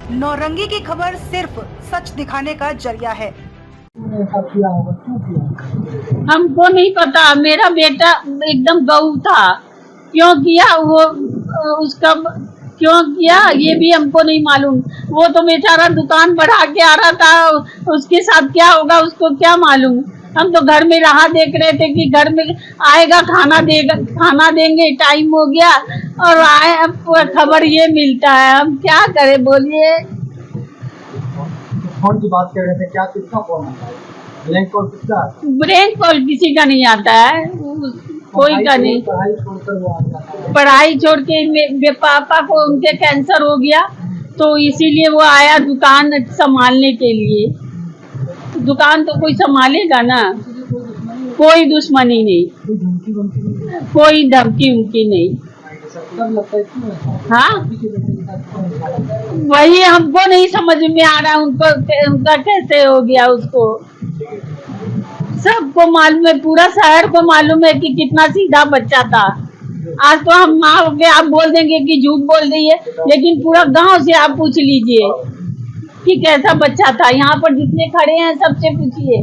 नौरंगी की खबर सिर्फ सच दिखाने का जरिया है। हमको नहीं पता, मेरा बेटा एकदम गऊ था। क्यों किया वो, उसका क्यों किया ये भी हमको नहीं मालूम। वो तो बेचारा दुकान बढ़ा के आ रहा था, उसके साथ क्या होगा उसको क्या मालूम। हम तो घर में रहा देख रहे थे कि घर में आएगा खाना देगा, खाना देंगे, टाइम हो गया और आए, अब खबर ये मिलता है, हम क्या करें बोलिए। फोन की बात कर रहे थे, क्या किसका फोन आता है? ब्लैंक कॉल किसका? ब्रेन कॉल किसी का नहीं आता है, कोई का नहीं। पढ़ाई छोड़कर वो आ जाता है। पढ़ाई छोड़ के पापा को उनके कैंसर हो गया, तो इसीलिए वो आया दुकान संभालने के लिए। दुकान तो कोई संभालेगा ना, कोई दुश्मनी नहीं, कोई धमकी उमकी नहीं। हाँ, वही हमको नहीं समझ में आ रहा उनको, उनका कैसे हो गया उसको। सबको मालूम है, पूरा शहर को मालूम है कि कितना सीधा बच्चा था। आज तो हम माँ हो के आप बोल देंगे कि झूठ बोल रही है, लेकिन पूरा गांव से आप पूछ लीजिए कि कैसा बच्चा था। यहाँ पर जितने खड़े हैं सबसे पूछिए।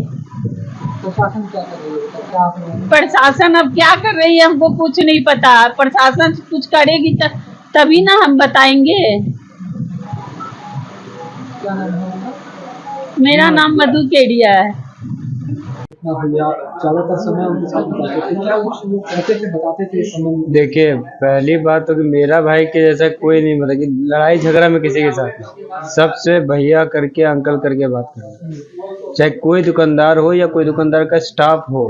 प्रशासन क्या कर रही है? प्रशासन अब क्या कर रही है हमको कुछ नहीं पता। प्रशासन कुछ करेगी तभी ना हम बताएंगे। क्या नाम है उनका? मेरा नाम मधु केडिया है। भैया ज्यादातर समय उनके साथ बिताते थे, क्या कुछ वो कहते थे, बताते थे इस संबंध में? देखिए, पहली बात तो कि मेरा भाई के जैसा कोई नहीं, मतलब कि लड़ाई झगड़ा में किसी के साथ नहीं। सबसे भैया करके अंकल करके बात करना, चाहे कोई दुकानदार हो या कोई दुकानदार का स्टाफ हो,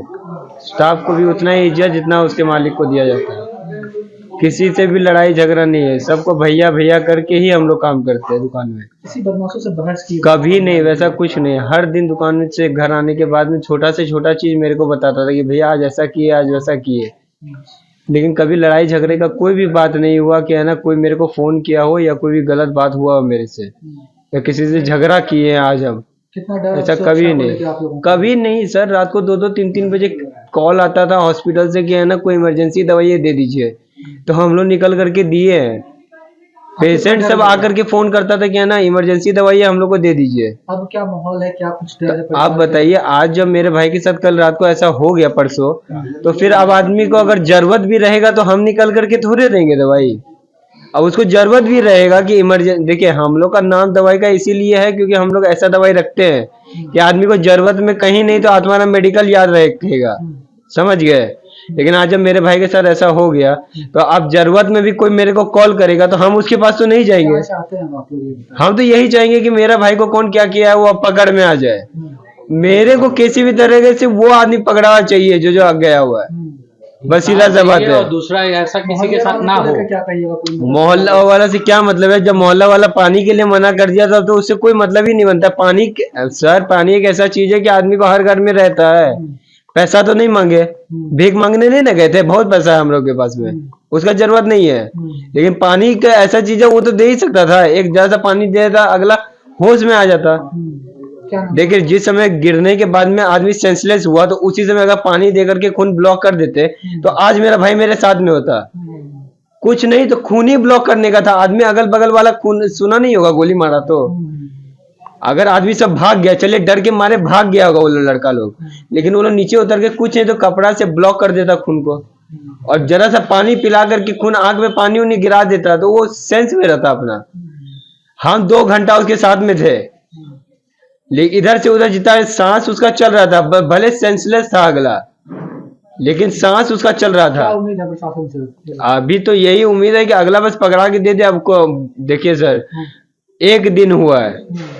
स्टाफ को भी उतना ही इज्जत जितना उसके मालिक को दिया जाता है। किसी से भी लड़ाई झगड़ा नहीं है, सबको भैया भैया करके ही हम लोग काम करते हैं दुकान में। किसी बदमाशों से बहस की? कभी नहीं, वैसा कुछ नहीं। हर दिन दुकान से घर आने के बाद में छोटा से छोटा चीज मेरे को बताता था कि भैया आज ऐसा किए, आज वैसा किए। लेकिन कभी लड़ाई झगड़े का कोई भी बात नहीं हुआ कि है ना कोई मेरे को फोन किया हो या कोई भी गलत बात हुआ हो मेरे से, या किसी से झगड़ा किए हैं आज हम। कितना डर ऐसा कभी नहीं, कभी नहीं सर। रात को 2-2 3-3 बजे कॉल आता था हॉस्पिटल से कि है ना कोई इमरजेंसी दवाई दे दीजिए, तो हम लोग निकल करके दिए हैं। पेशेंट सब आकर के फोन करता था कि है ना इमरजेंसी दवाई हम लोग को दे दीजिए। अब क्या माहौल है, क्या कुछ डर है? आप बताइए, आज जब मेरे भाई के साथ कल रात को ऐसा हो गया परसों, तो फिर अब आदमी को अगर जरूरत भी रहेगा तो हम निकल करके थोड़े देंगे दवाई। अब उसको जरूरत भी रहेगा कि इमरजेंसी। देखिए, हम लोग का नाम दवाई का इसीलिए है क्योंकि हम लोग ऐसा दवाई रखते हैं कि आदमी को जरूरत में कहीं नहीं तो आत्मा मेडिकल याद रखेगा, समझ गए। लेकिन आज जब मेरे भाई के साथ ऐसा हो गया तो अब जरूरत में भी कोई मेरे को कॉल करेगा तो हम उसके पास तो नहीं जाएंगे। हम तो यही चाहेंगे कि मेरा भाई को कौन क्या किया है वो अब पकड़ में आ जाए। मेरे को किसी भी तरह से वो आदमी पकड़ा चाहिए जो जो गया हुआ है, बस सीधा सा बात है। दूसरा ऐसा किसी के साथ ना हो। क्या कहिएगा? मोहल्ला वाला से क्या मतलब है? जब मोहल्ला वाला पानी के लिए मना कर दिया था तो उससे कोई मतलब ही नहीं बनता। पानी सर, पानी एक ऐसा चीज है कि आदमी को हर घर में रहता है। पैसा तो नहीं मांगे, भीख मांगने नहीं ना गए थे, बहुत पैसा है हम लोग के पास में, उसका जरूरत नहीं है। लेकिन पानी का ऐसा चीज है वो तो दे ही सकता था, एक जैसा पानी दे था अगला होश में आ जाता। देखिए, जिस समय गिरने के बाद में आदमी सेंसलेस हुआ तो उसी समय अगर पानी दे करके खून ब्लॉक कर देते तो आज मेरा भाई मेरे साथ में होता। कुछ नहीं तो खून ही ब्लॉक करने का था, आदमी अगल बगल वाला खून सुना नहीं होगा गोली मारा तो। अगर आदमी सब भाग गया, चले डर के मारे भाग गया होगा वो लड़का लोग, लेकिन वो लोग नीचे उतर के कुछ नहीं तो कपड़ा से ब्लॉक कर देता खून को, और जरा सा पानी पिला करके खून आंख में पानी उन्हीं गिरा देता तो वो सेंस में रहता अपना। हम 2 घंटा उसके साथ में थे, लेकिन इधर से उधर जितना सांस उसका चल रहा था, भले सेंसलेस था अगला, लेकिन सांस उसका चल रहा था। उम्मीद है प्रशासन से? अभी तो यही उम्मीद है कि अगला बस पकड़ा के दे दे। आपको देखिए सर, 1 दिन हुआ है,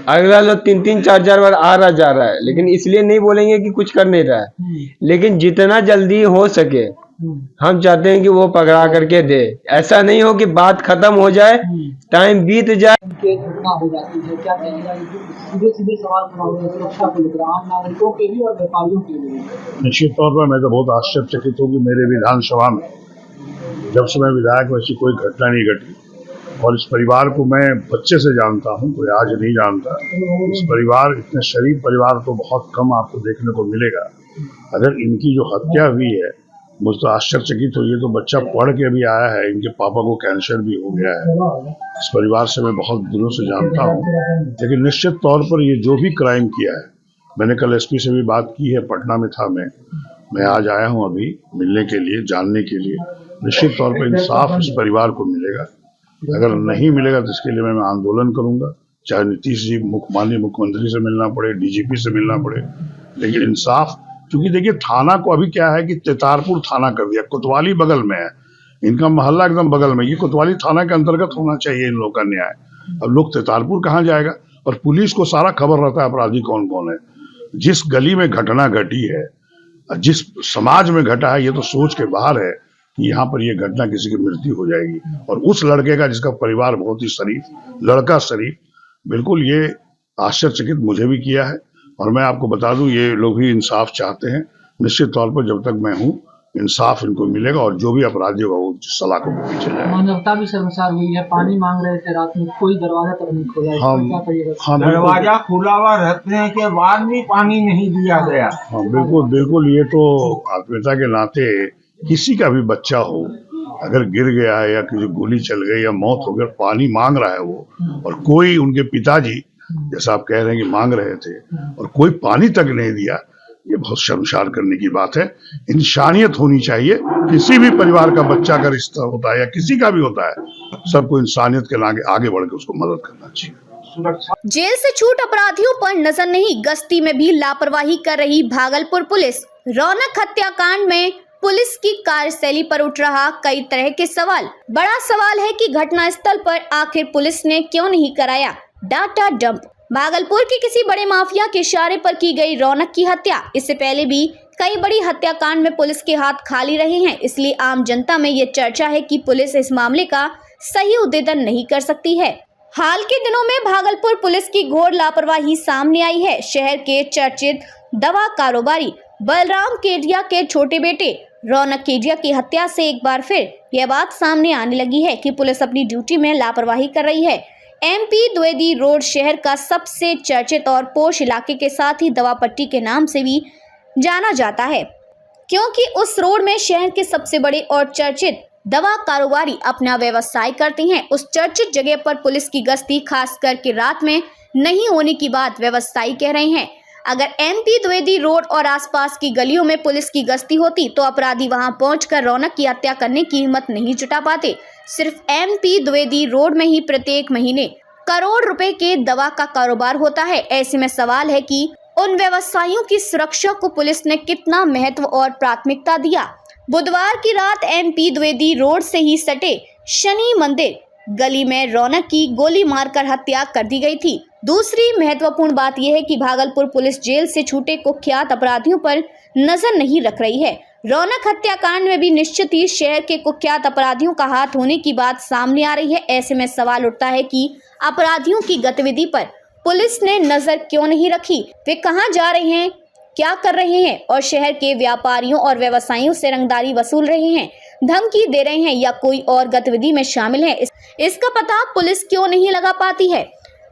अगला लोग 3-3 4-4 बार आ रहा जा रहा है, लेकिन इसलिए नहीं बोलेंगे कि कुछ कर नहीं रहा है, लेकिन जितना जल्दी हो सके हम चाहते हैं कि वो पकड़ा करके दे। ऐसा नहीं हो कि बात खत्म हो जाए, टाइम बीत जाए। उनके घटना हो जाती है, क्या कहेगा? सीधे सवाल खड़ा हो सुरक्षा को लेकर आम नागरिकों के भी और व्यापारियों के लिए। निश्चित तौर पर मैं तो बहुत आश्चर्यचकित हूँ कि मेरे विधानसभा में जब से मैं विधायक वैसी कोई घटना नहीं घटी, और इस परिवार को मैं बच्चे से जानता हूँ, कोई आज नहीं जानता। इस परिवार, इतने शरीफ परिवार तो बहुत कम आपको देखने को मिलेगा। अगर इनकी जो हत्या हुई है, मुझे तो आश्चर्यचकित हो, ये तो बच्चा पढ़ के भी आया है, इनके पापा को कैंसर भी हो गया है। इस परिवार से मैं बहुत दिनों से जानता हूँ, लेकिन निश्चित तौर पर ये जो भी क्राइम किया है, मैंने कल एसपी से भी बात की है, पटना में था मैं आज आया हूँ अभी मिलने के लिए, जानने के लिए। निश्चित तौर पर इंसाफ इस परिवार को मिलेगा, अगर नहीं मिलेगा तो इसके लिए मैं आंदोलन करूंगा, चाहे नीतीश जी माननीय मुख्यमंत्री से मिलना पड़े, डीजीपी से मिलना पड़े, लेकिन इंसाफ। क्योंकि देखिए थाना को अभी क्या है कि तेतारपुर थाना कर दिया, कोतवाली बगल में है, इनका मोहल्ला एकदम बगल में, ये कोतवाली थाना के अंतर्गत होना चाहिए इन लोगों का न्याय। अब लोग तेतारपुर कहाँ जाएगा, और पुलिस को सारा खबर रहता है अपराधी कौन कौन है। जिस गली में घटना घटी है, जिस समाज में घटा है, ये तो सोच के बाहर है कि यहाँ पर ये घटना किसी की मृत्यु हो जाएगी। और उस लड़के का जिसका परिवार बहुत ही शरीफ, लड़का शरीफ, बिल्कुल ये आश्चर्यचकित मुझे भी किया है। और मैं आपको बता दूं, ये लोग भी इंसाफ चाहते हैं। निश्चित तौर पर जब तक मैं हूं, इंसाफ इनको मिलेगा और जो भी अपराधी होगा वो सलाखों के पीछे जाएगा। मानवता भी शर्मसार हुई है, पानी मांग रहे थे रात में, कोई दरवाजा तक नहीं खोला। हाँ, दरवाजा खुला हुआ रहने के बाद भी पानी नहीं दिया गया। हाँ बिल्कुल, ये तो आत्मीयता के नाते किसी का भी बच्चा हो, अगर गिर गया है या किसी गोली चल गई या मौत हो गई, पानी मांग रहा है वो, और कोई उनके पिताजी जैसा आप कह रहे हैं कि मांग रहे थे और कोई पानी तक नहीं दिया, ये बहुत शर्मसार करने की बात है। इंसानियत होनी चाहिए, किसी भी परिवार का बच्चा का रिश्ता होता है या किसी का भी होता है, सबको इंसानियत के आगे बढ़ के उसको मदद करना चाहिए। जेल से छूट अपराधियों पर नजर नहीं, गश्ती में भी लापरवाही कर रही भागलपुर पुलिस। रौनक हत्याकांड में पुलिस की कार्यशैली पर उठ रहा कई तरह के सवाल। बड़ा सवाल है कि घटनास्थल पर आखिर पुलिस ने क्यों नहीं कराया डाटा डंप। भागलपुर के किसी बड़े माफिया के इशारे पर की गई रौनक की हत्या। इससे पहले भी कई बड़ी हत्याकांड में पुलिस के हाथ खाली रहे हैं, इसलिए आम जनता में ये चर्चा है कि पुलिस इस मामले का सही उद्भेदन नहीं कर सकती है। हाल के दिनों में भागलपुर पुलिस की घोर लापरवाही सामने आई है। शहर के चर्चित दवा कारोबारी बलराम केडिया के छोटे बेटे रौनक केडिया की हत्या से एक बार फिर यह बात सामने आने लगी है कि पुलिस अपनी ड्यूटी में लापरवाही कर रही है। MP द्विवेदी रोड शहर का सबसे चर्चित और पोश इलाके के साथ ही दवा पट्टी के नाम से भी जाना जाता है, क्योंकि उस रोड में शहर के सबसे बड़े और चर्चित दवा कारोबारी अपना व्यवसाय करते हैं। उस चर्चित जगह पर पुलिस की गश्ती खास करके रात में नहीं होने की बात व्यवसायी कह रहे हैं। अगर MP द्विवेदी रोड और आसपास की गलियों में पुलिस की गश्ती होती तो अपराधी वहां पहुंचकर रौनक की हत्या करने की हिम्मत नहीं जुटा पाते। सिर्फ MP द्विवेदी रोड में ही प्रत्येक महीने करोड़ रुपए के दवा का कारोबार होता है। ऐसे में सवाल है कि उन व्यवसायियों की सुरक्षा को पुलिस ने कितना महत्व और प्राथमिकता दिया। बुधवार की रात MP द्विवेदी रोड से ही सटे शनि मंदिर गली में रौनक की गोली मारकर हत्या कर दी गई थी। दूसरी महत्वपूर्ण बात यह है कि भागलपुर पुलिस जेल से छूटे कुख्यात अपराधियों पर नजर नहीं रख रही है। रौनक हत्याकांड में भी निश्चित ही शहर के कुख्यात अपराधियों का हाथ होने की बात सामने आ रही है। ऐसे में सवाल उठता है कि अपराधियों की गतिविधि पर पुलिस ने नजर क्यों नहीं रखी, वे कहां जा रहे हैं, क्या कर रहे हैं और शहर के व्यापारियों और व्यवसायियों से रंगदारी वसूल रहे हैं, धमकी दे रहे हैं या कोई और गतिविधि में शामिल है, इसका पता पुलिस क्यों नहीं लगा पाती है।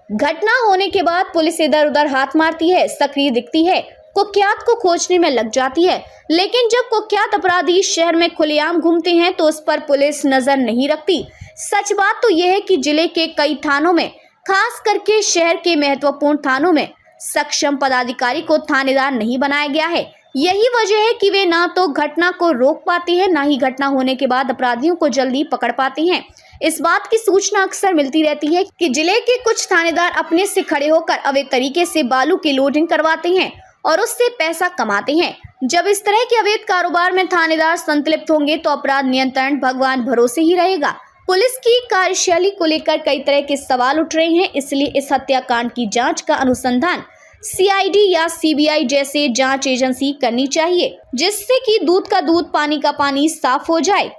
घटना होने के बाद पुलिस इधर उधर हाथ मारती है, सक्रिय दिखती है, कुख्यात को खोजने में लग जाती है, लेकिन जब कुख्यात अपराधी शहर में खुलेआम घूमते हैं तो उस पर पुलिस नजर नहीं रखती। सच बात तो यह है कि जिले के कई थानों में, खास करके शहर के महत्वपूर्ण थानों में सक्षम पदाधिकारी को थानेदार नहीं बनाया गया है। यही वजह है कि वे ना तो घटना को रोक पाते हैं, ना ही घटना होने के बाद अपराधियों को जल्दी पकड़ पाते हैं। इस बात की सूचना अक्सर मिलती रहती है कि जिले के कुछ थानेदार अपने से खड़े होकर अवैध तरीके से बालू की लोडिंग करवाते हैं और उससे पैसा कमाते हैं। जब इस तरह के अवैध कारोबार में थानेदार संतलिप्त होंगे तो अपराध नियंत्रण भगवान भरोसे ही रहेगा। पुलिस की कार्यशैली को लेकर कई तरह के सवाल उठ रहे हैं, इसलिए इस हत्याकांड की जांच का अनुसंधान CID या CBI जैसे जांच एजेंसी करनी चाहिए, जिससे कि दूध का दूध पानी का पानी साफ हो जाए।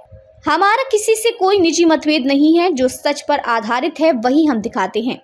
हमारा किसी से कोई निजी मतभेद नहीं है, जो सच पर आधारित है वही हम दिखाते हैं।